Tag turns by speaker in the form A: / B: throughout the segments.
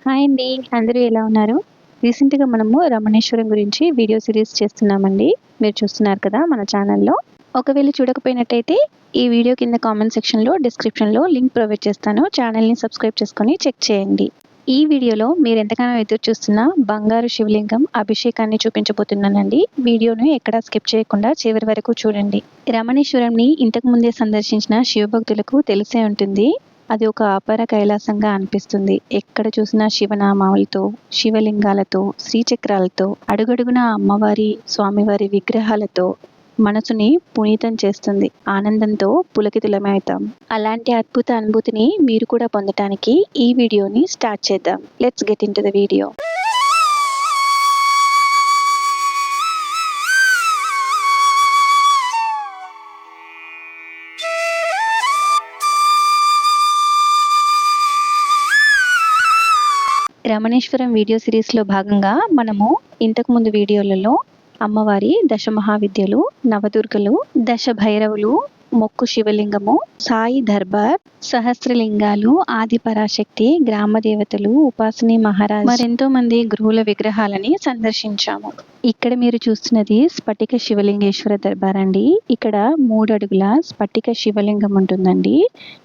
A: Hi అండి. అందరూ ఎలా ఉన్నారు? రీసెంట్‌గా మనము రమణేశ్వరం గురించి వీడియో సిరీస్ చేస్తున్నామండి. మీరు చూస్తున్నారు కదా మన ఛానల్‌లో. ఒకవేళ చూడకపోయినట్టయితే ఈ వీడియో కింద కామెంట్ సెక్షన్‌లో, డిస్క్రిప్షన్‌లో లింక్ ప్రొవైడ్ చేస్తాను. ఛానల్‌ని సబ్స్క్రైబ్ చేసుకొని చెక్ చేయండి. ఈ వీడియోలో మీరు ఎంతగానో ఎదురు చూస్తున్న బంగారు శివలింగం అభిషేకాన్ని చూపించబోతున్నానండి. వీడియోను ఎక్కడా స్కిప్ చేయకుండా చివరి వరకు చూడండి. రమణేశ్వరంని ఇంతకు ముందే సందర్శించిన శివభక్తులకు తెలిసే ఉంటుంది. అది ఒక అపర కైలాసంగా అనిపిస్తుంది. ఎక్కడ చూసినా శివనామాలతో, శివలింగాలతో, శ్రీచక్రాలతో, అడుగడుగునా అమ్మవారి, స్వామివారి విగ్రహాలతో మనసుని పునీతం చేస్తుంది. ఆనందంతో పులకితులమవుతాం. అలాంటి అద్భుత అనుభూతిని మీరు కూడా పొందటానికి ఈ వీడియోని స్టార్ట్ చేద్దాం. Let's get into the video. Ramaneswaram video సిరీస్లో భాగంగా మనము ఇంతకుముందు వీడియోలలో అమ్మవారి దశమహావిద్యలు, నవదుర్గలు, దశ భైరవులు, మొక్కు శివలింగము, సాయి దర్బార్, సహస్రలింగాలు, ఆది పరాశక్తి, గ్రామ దేవతలు, ఉపాసని మహారాజ్ మరెంతో మంది గురువుల విగ్రహాలని సందర్శించాము. ఇక్కడ మీరు చూస్తున్నది స్ఫటిక శివలింగేశ్వర దర్బార్ అండి. ఇక్కడ 3 అడుగుల స్ఫటిక శివలింగం ఉంటుందండి.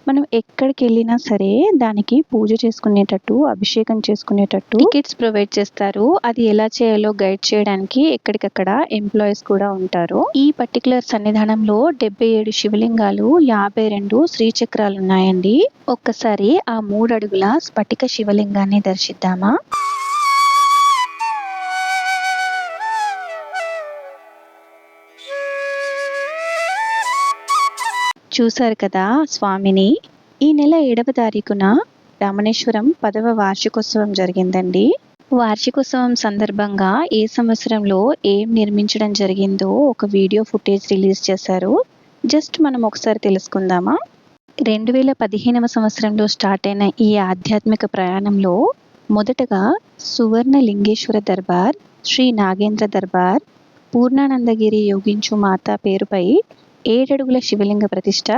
A: మనం ఎక్కడికి వెళ్ళినా సరే దానికి పూజ చేసుకునేటట్టు, అభిషేకం చేసుకునేటట్టు టికెట్స్ ప్రొవైడ్ చేస్తారు. అది ఎలా చేయాలో గైడ్ చేయడానికి ఎక్కడికక్కడ ఎంప్లాయీస్ కూడా ఉంటారు. ఈ పర్టికులర్ సన్నిధానంలో 77 శివలింగాలు, 52 శ్రీచక్రాలు ఉన్నాయండి. ఒక్కసారి ఆ 3 అడుగుల స్ఫటిక శివలింగాన్ని దర్శిద్దామా? చూశారు కదా స్వామిని. ఈ నెల 7వ తారీఖున రమణేశ్వరం 10వ వార్షికోత్సవం జరిగిందండి. వార్షికోత్సవం సందర్భంగా ఏ సంవత్సరంలో ఏం నిర్మించడం జరిగిందో ఒక వీడియో ఫుటేజ్ రిలీజ్ చేశారు. జస్ట్ మనం ఒకసారి తెలుసుకుందామా? 2015వ సంవత్సరంలో స్టార్ట్ అయిన ఈ ఆధ్యాత్మిక ప్రయాణంలో మొదటగా సువర్ణ లింగేశ్వర దర్బార్, శ్రీ నాగేంద్ర దర్బార్, పూర్ణానందగిరి యోగించు మాత పేరుపై 7 అడుగుల శివలింగ ప్రతిష్ట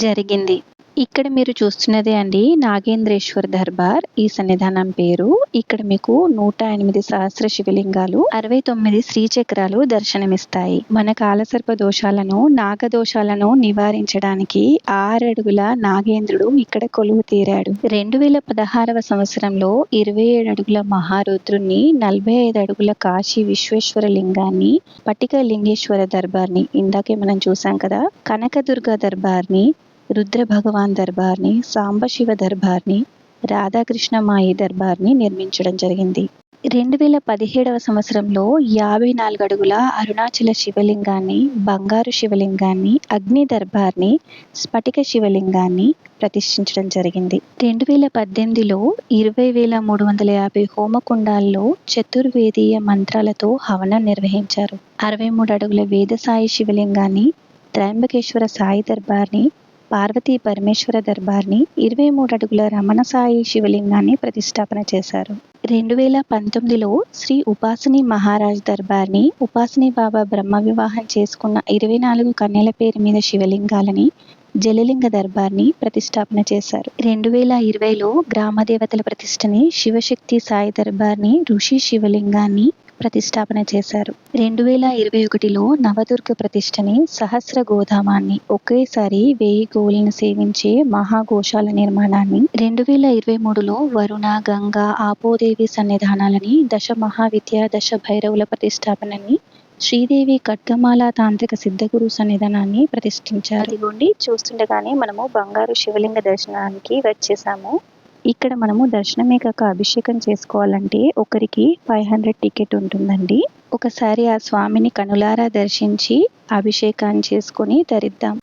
A: జరిగింది. ఇక్కడ మీరు చూస్తున్నదే అండి నాగేంద్రేశ్వర్ దర్బార్, ఈ సన్నిధానం పేరు. ఇక్కడ మీకు 108 సహస్ర శివలింగాలు, 69 శ్రీచక్రాలు దర్శనమిస్తాయి. మన కాలసర్ప దోషాలను, నాగదోషాలను నివారించడానికి 6 అడుగుల నాగేంద్రుడు ఇక్కడ కొలువు తీరాడు. 2016వ సంవత్సరంలో 27 అడుగుల మహారుద్రుణ్ణి, 45 అడుగుల కాశీ విశ్వేశ్వర లింగాన్ని, పటిక లింగేశ్వర దర్బార్ని, ఇందాకే మనం చూసాం కదా, కనకదుర్గ దర్బార్ని, రుద్ర భగవాన్ దర్బార్ని, సాంబశివ దర్బార్ని, రాధాకృష్ణమాయి దర్బార్ని నిర్మించడం జరిగింది. 2017వ సంవత్సరంలో 54 అడుగుల అరుణాచల శివలింగాన్ని, బంగారు శివలింగాన్ని, అగ్ని దర్బార్ని, స్ఫటిక శివలింగాన్ని ప్రతిష్ఠించడం జరిగింది. 2018లో 20,350 హోమకుండాల్లో చతుర్వేదీయ మంత్రాలతో హవనం నిర్వహించారు. 63 అడుగుల వేదసాయి శివలింగాన్ని, త్రయంబకేశ్వర సాయి దర్బార్ని, పార్వతీ పరమేశ్వర దర్బార్ని, 23 అడుగుల రమణ సాయి శివలింగాన్ని ప్రతిష్టాపన చేశారు. 2019లో శ్రీ ఉపాసని మహారాజ్ దర్బార్ని, ఉపాసని బాబా బ్రహ్మ వివాహం చేసుకున్న 24 కన్యల పేరు మీద శివలింగాలని, జలలింగ దర్బార్ని ప్రతిష్టాపన చేశారు. 2020లో గ్రామ దేవతల ప్రతిష్టని, శివశక్తి సాయి దర్బార్ని, ఋషి శివలింగాన్ని ప్రతిష్టాపన చేశారు. 2021లో నవదుర్గ ప్రతిష్టని, సహస్ర గోధామాన్ని, ఒకేసారి 1000 గోవులను సేవించే మహాగోశాల నిర్మాణాన్ని, 2023లో వరుణ, గంగా, ఆపోదేవి సన్నిధానాలని, దశ మహావిద్య, దశ భైరవుల ప్రతిష్టాపనని, శ్రీదేవి ఖడ్గమాల తాంత్రిక సిద్ధగురు సన్నిధానాన్ని ప్రతిష్ఠించారు. అదిగోండి చూస్తుండగానే మనము బంగారు శివలింగ దర్శనానికి వచ్చేసాము. ఇక్కడ మనము దర్శనమే కాక అభిషేకం చేసుకోవాలంటే ఒకరికి 500 టికెట్ ఉంటుందండి. ఒకసారి ఆ స్వామిని కనులారా దర్శించి అభిషేకాన్ని చేసుకొని తరిద్దాం.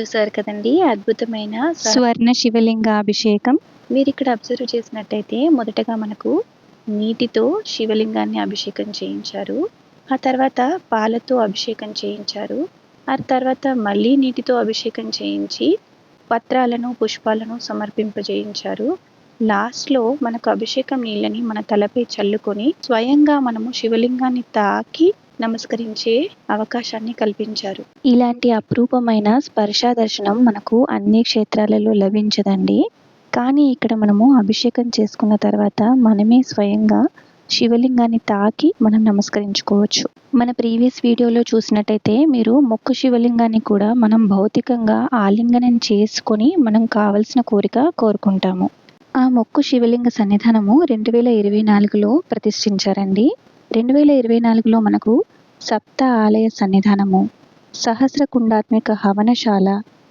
A: చూసారు కదండి అద్భుతమైన స్వర్ణ శివలింగాభిషేకం. మీరిక్కడ అబ్జర్వ్ చేసినట్టయితే మొదటగా మనకు నీటితో శివలింగాన్ని అభిషేకం చేయించారు. ఆ తర్వాత పాలతో అభిషేకం చేయించారు. ఆ తర్వాత మళ్ళీ నీటితో అభిషేకం చేయించి పత్రాలను, పుష్పాలను సమర్పింపజేయించారు. లాస్ట్‌లో మనకు అభిషేకం నీళ్ళని మన తలపై చల్లుకొని స్వయంగా మనము శివలింగాన్ని తాకి నమస్కరించే అవకాశాన్ని కల్పించారు. ఇలాంటి అపురూపమైన స్పర్శ దర్శనం మనకు అన్ని క్షేత్రాలలో లభించదండి. కానీ ఇక్కడ మనము అభిషేకం చేసుకున్న తర్వాత మనమే స్వయంగా శివలింగాన్ని తాకి మనం నమస్కరించుకోవచ్చు. మన ప్రీవియస్ వీడియోలో చూసినట్టయితే మీరు మొక్కు శివలింగాన్ని కూడా మనం భౌతికంగా ఆలింగనం చేసుకొని మనం కావలసిన కోరిక కోరుకుంటాము. ఆ మొక్కు శివలింగ సన్నిధానము 2024లో ప్రతిష్ఠించారండి. 2024లో మనకు సప్త ఆలయ సన్నిధానము, సహస్ర కుండాత్మిక హవనశాల,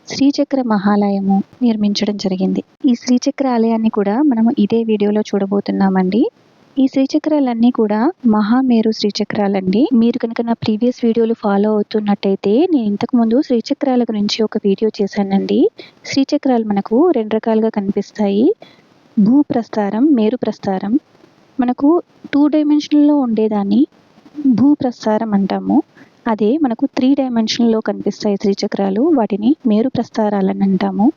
A: శ్రీచక్ర మహాలయము నిర్మించడం జరిగింది. ఈ శ్రీచక్ర ఆలయాన్ని కూడా మనము ఇదే వీడియోలో చూడబోతున్నామండి. ఈ శ్రీచక్రాలన్నీ కూడా మహామేరు శ్రీచక్రాలండి. మీరు కనుక నా ప్రీవియస్ వీడియోలు ఫాలో అవుతున్నట్టయితే నేను ఇంతకుముందు శ్రీచక్రాల గురించి ఒక వీడియో చేశానండి. శ్రీచక్రాలు మనకు 2 రకాలుగా కనిపిస్తాయి. భూప్రస్థారం, మేరు ప్రస్థారం. మనకు 2 డైమెన్షన్లో ఉండేదాన్ని భూప్రస్థారం అంటాము. అదే మనకు 3 డైమెన్షన్లో కనిపిస్తాయి శ్రీచక్రాలు, వాటిని మేరు ప్రస్థారాలని అంటాము.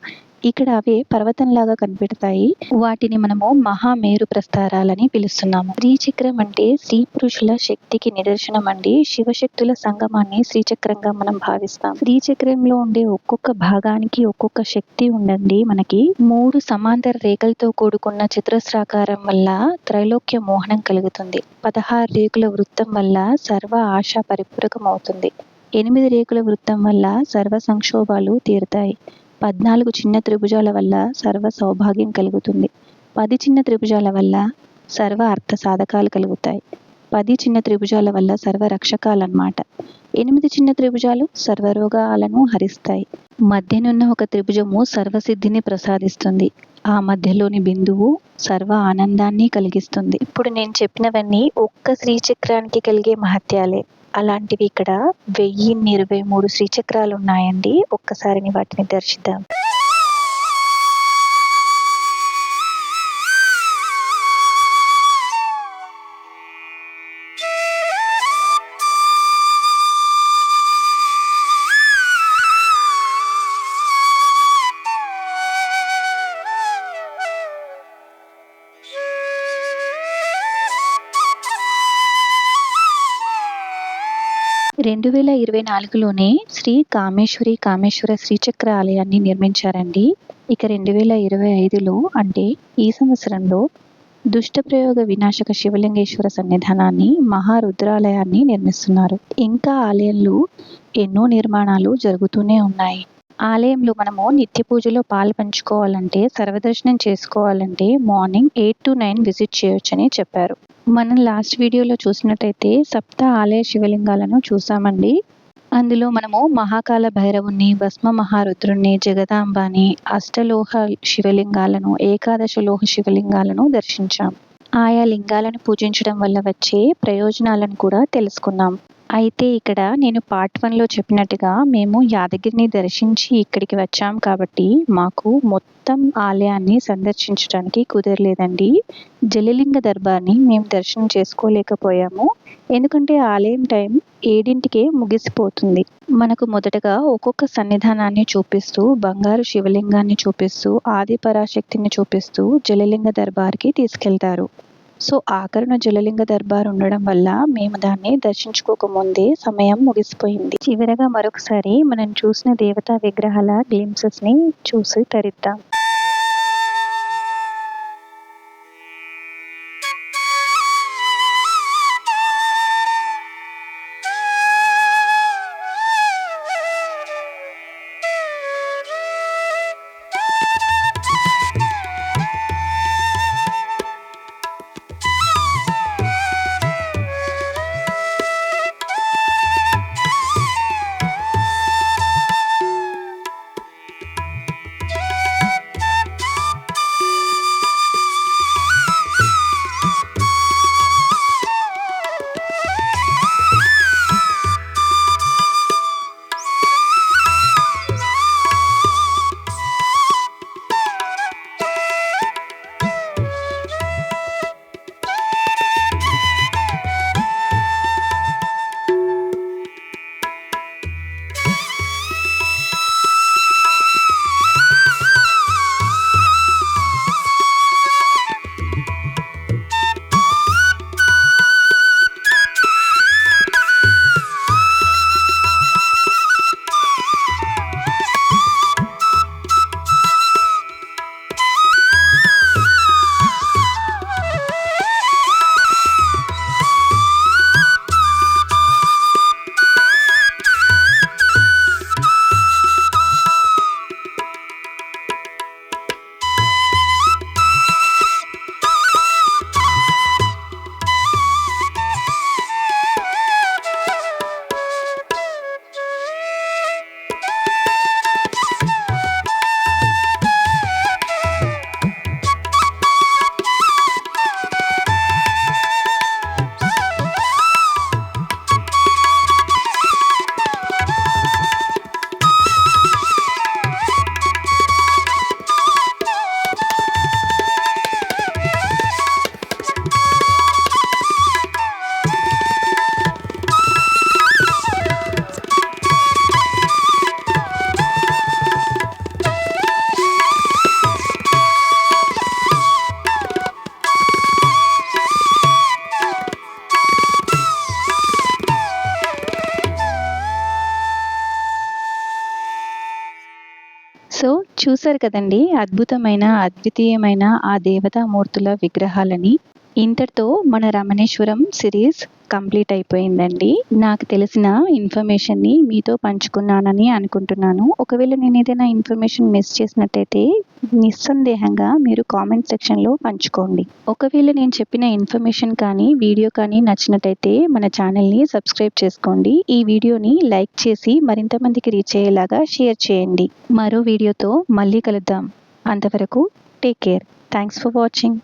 A: ఇక్కడ అవే పర్వతంలాగా కనిపెడతాయి, వాటిని మనము మహామేరు ప్రస్థారాలని పిలుస్తున్నాము. శ్రీచక్రం అంటే స్త్రీ పురుషుల శక్తికి నిదర్శనం అండి. శివశక్తుల సంగమాన్ని శ్రీచక్రంగా మనం భావిస్తాం. శ్రీచక్రంలో ఉండే ఒక్కొక్క భాగానికి ఒక్కొక్క శక్తి ఉండండి. మనకి 3 సమాంతర రేఖలతో కూడుకున్న చతురస్రాకారం వల్ల త్రైలోక్య మోహనం కలుగుతుంది. 16 రేకుల వృత్తం వల్ల సర్వ ఆశ పరిపూరకం అవుతుంది. 8 రేకుల వృత్తం వల్ల సర్వ సంక్షోభాలు తీరుతాయి. 14 చిన్న త్రిభుజాల వల్ల సర్వ సౌభాగ్యం కలుగుతుంది. 10 చిన్న త్రిభుజాల వల్ల సర్వ అర్థ సాధకాలు కలుగుతాయి. 10 చిన్న త్రిభుజాల వల్ల సర్వ రక్షకాలు అన్నమాట. 8 చిన్న త్రిభుజాలు సర్వరోగాలను హరిస్తాయి. మధ్యనున్న ఒక త్రిభుజము సర్వసిద్ధిని ప్రసాదిస్తుంది. ఆ మధ్యలోని బిందువు సర్వ ఆనందాన్ని కలిగిస్తుంది. ఇప్పుడు నేను చెప్పినవన్నీ ఒక్క శ్రీచక్రానికి కలిగే మహత్యాలే. అలాంటివి ఇక్కడ 1023 శ్రీచక్రాలు ఉన్నాయండి. ఒక్కసారిని వాటిని దర్శిద్దాం. రెండు 2024లోనే శ్రీ కామేశ్వర శ్రీచక్ర ఆలయాన్ని నిర్మించారండి. ఇక 2025లో అంటే ఈ సంవత్సరంలో దుష్టప్రయోగ వినాశక శివలింగేశ్వర సన్నిధానాన్ని, మహారుద్రాలయాన్ని నిర్మిస్తున్నారు. ఇంకా ఆలయంలో ఎన్నో నిర్మాణాలు జరుగుతూనే ఉన్నాయి. ఆలయంలో మనము నిత్య పూజలో పాలు పంచుకోవాలంటే, సర్వదర్శనం చేసుకోవాలంటే మార్నింగ్ 8 to 9 విజిట్ చేయొచ్చని చెప్పారు. మనం లాస్ట్ వీడియోలో చూసినట్టయితే సప్త ఆలయ శివలింగాలను చూసామండి. అందులో మనము మహాకాల భైరవుని, భస్మ మహారుద్రుని, జగదాంబాని, అష్టలోహ శివలింగాలను, ఏకాదశ లోహ శివలింగాలను దర్శించాం. ఆయా లింగాలను పూజించడం వల్ల వచ్చే ప్రయోజనాలను కూడా తెలుసుకున్నాం. అయితే ఇక్కడ నేను పార్ట్ 1లో చెప్పినట్టుగా మేము యాదగిరిని దర్శించి ఇక్కడికి వచ్చాం కాబట్టి మాకు మొత్తం ఆలయాన్ని సందర్శించడానికి కుదరలేదండి. జలలింగ దర్బార్ని మేము దర్శనం చేసుకోలేకపోయాము. ఎందుకంటే ఆలయం టైం 7ంటికే ముగిసిపోతుంది. మనకు మొదటగా ఒక్కొక్క సన్నిధానాన్ని చూపిస్తూ, బంగారు శివలింగాన్ని చూపిస్తూ, ఆది పరాశక్తిని చూపిస్తూ జలలింగ దర్బార్కి తీసుకెళ్తారు. సో ఆఖరున జలలింగ దర్బార్ ఉండడం వల్ల మేము దాన్ని దర్శించుకోకముందే సమయం ముగిసిపోయింది. చివరగా మరొకసారి మనం చూసిన దేవతా విగ్రహాల గ్లింప్సెస్ని చూసి తరిద్దాం. చూశారు కదండి అద్భుతమైన అద్వితీయమైన ఆ దేవతామూర్తుల విగ్రహాలని. ఇంతటితో మన రమణేశ్వరం సిరీస్ కంప్లీట్ అయిపోయిందండి. నాకు తెలిసిన ఇన్ఫర్మేషన్ని మీతో పంచుకున్నానని అనుకుంటున్నాను. ఒకవేళ నేను ఏదైనా ఇన్ఫర్మేషన్ మిస్ చేసినట్టయితే నిస్సందేహంగా మీరు కామెంట్ సెక్షన్లో పంచుకోండి. ఒకవేళ నేను చెప్పిన ఇన్ఫర్మేషన్ కానీ వీడియో కానీ నచ్చినట్టయితే మన ఛానల్ని సబ్స్క్రైబ్ చేసుకోండి. ఈ వీడియోని లైక్ చేసి మరింత మందికి రీచ్ అయ్యేలాగా షేర్ చేయండి. మరో వీడియోతో మళ్ళీ కలుద్దాం. అంతవరకు take care. Thanks for watching.